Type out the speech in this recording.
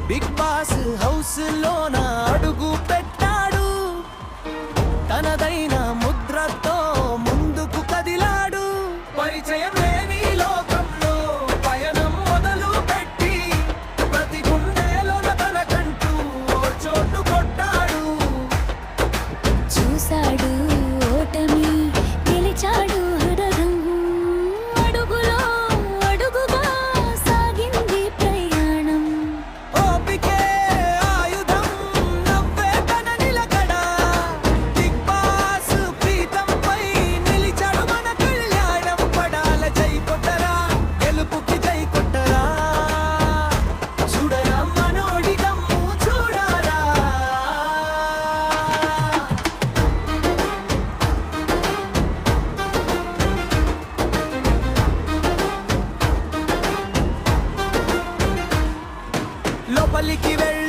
Big boss house లోన అడుగు పెట్టాడు, తనదైన ముద్రతో ముందుకు కదిలాడు. పరిచయం లేని లోకంలో పయనం మొదలు పెట్టి ప్రతి గుండెలోన తనకంటూ ఓ చోటు కొట్టాడు. చూశాడు ఓటమి, గెలిచాడు హృదయం, అడుగులో అడుగుగా సాగింది ప్రయాణం. ఓపికే ఆయుధం, నవ్వే తన నిలకడ. బిగ్ బాస్ పీఠంపై నిలిచాడు మన కళ్యాణం. పడాల జై కొట్టరా, గెలుపుకి జై కొట్టరా, చూడరా మనోడి దమ్ము చూడారా. లోపలికి వెళ్ళి